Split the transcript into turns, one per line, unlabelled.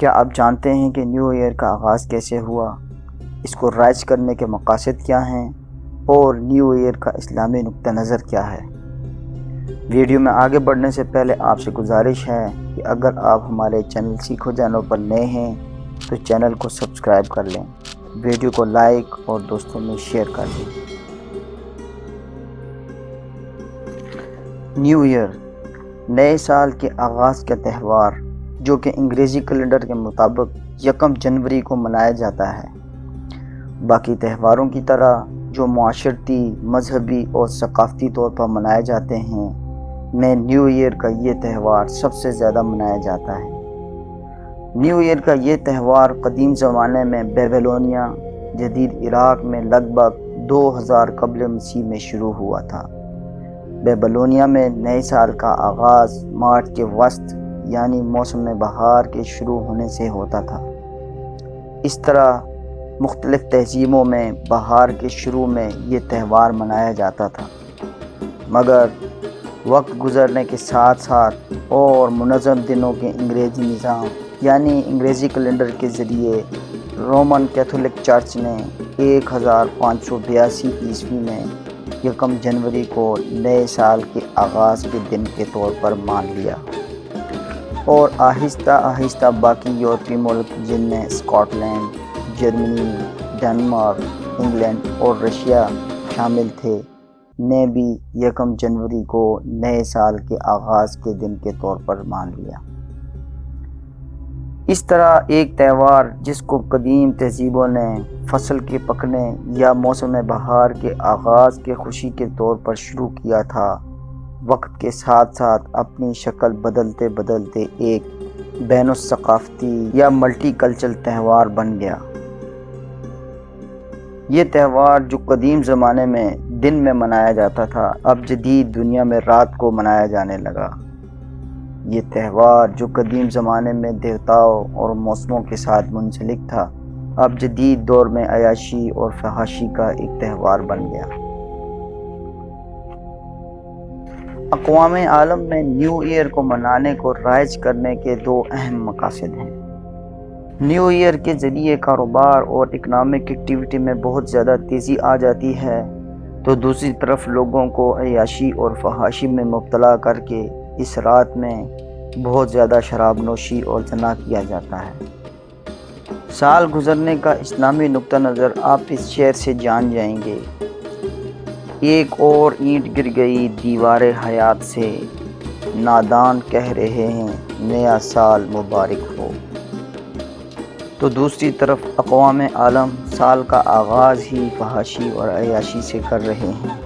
کیا آپ جانتے ہیں کہ نیو ایئر کا آغاز کیسے ہوا، اس کو رائج کرنے کے مقاصد کیا ہیں اور نیو ایئر کا اسلامی نقطہ نظر کیا ہے؟ ویڈیو میں آگے بڑھنے سے پہلے آپ سے گزارش ہے کہ اگر آپ ہمارے چینل سیکھو جانوں پر نئے ہیں تو چینل کو سبسکرائب کر لیں، ویڈیو کو لائک اور دوستوں میں شیئر کر دیں۔ نیو ایئر نئے سال کے آغاز کا تہوار جو کہ انگریزی کیلنڈر کے مطابق 1 جنوری کو منایا جاتا ہے۔ باقی تہواروں کی طرح جو معاشرتی، مذہبی اور ثقافتی طور پر منائے جاتے ہیں، میں نیو ایئر کا یہ تہوار سب سے زیادہ منایا جاتا ہے۔ نیو ایئر کا یہ تہوار قدیم زمانے میں بیبلونیا، جدید عراق میں لگ بھگ 2000 قبل مسیح میں شروع ہوا تھا۔ بیبلونیا میں نئے سال کا آغاز مارچ کے وسط یعنی موسم بہار کے شروع ہونے سے ہوتا تھا۔ اس طرح مختلف تہذیبوں میں بہار کے شروع میں یہ تہوار منایا جاتا تھا، مگر وقت گزرنے کے ساتھ ساتھ اور منظم دنوں کے انگریزی نظام یعنی انگریزی کیلنڈر کے ذریعے رومن کیتھولک چرچ نے 1582 عیسوی میں 1 جنوری کو نئے سال کے آغاز کے دن کے طور پر مان لیا، اور آہستہ آہستہ باقی یورپی ملک جن میں Scotland, Germany, Denmark, England اور رشیا شامل تھے نے بھی 1 جنوری کو نئے سال کے آغاز کے دن کے طور پر مان لیا۔ اس طرح ایک تہوار جس کو قدیم تہذیبوں نے فصل کے پکنے یا موسم بہار کے آغاز کے خوشی کے طور پر شروع کیا تھا، وقت کے ساتھ ساتھ اپنی شکل بدلتے بدلتے ایک بین الثقافتی یا ملٹی کلچرل تہوار بن گیا۔ یہ تہوار جو قدیم زمانے میں دن میں منایا جاتا تھا، اب جدید دنیا میں رات کو منایا جانے لگا۔ یہ تہوار جو قدیم زمانے میں دیوتاؤں اور موسموں کے ساتھ منسلک تھا، اب جدید دور میں عیاشی اور فحاشی کا ایک تہوار بن گیا۔ اقوام عالم میں نیو ایئر کو منانے کو رائج کرنے کے 2 اہم مقاصد ہیں۔ نیو ایئر کے ذریعے کاروبار اور اکنامک ایکٹیویٹی میں بہت زیادہ تیزی آ جاتی ہے، تو دوسری طرف لوگوں کو عیاشی اور فحاشی میں مبتلا کر کے اس رات میں بہت زیادہ شراب نوشی اور زنا کیا جاتا ہے۔ سال گزرنے کا اسلامی نقطہ نظر آپ اس شعر سے جان جائیں گے: ایک اور اینٹ گر گئی دیوار حیات سے، نادان کہہ رہے ہیں نیا سال مبارک ہو۔ تو دوسری طرف اقوام عالم سال کا آغاز ہی فحاشی اور عیاشی سے کر رہے ہیں۔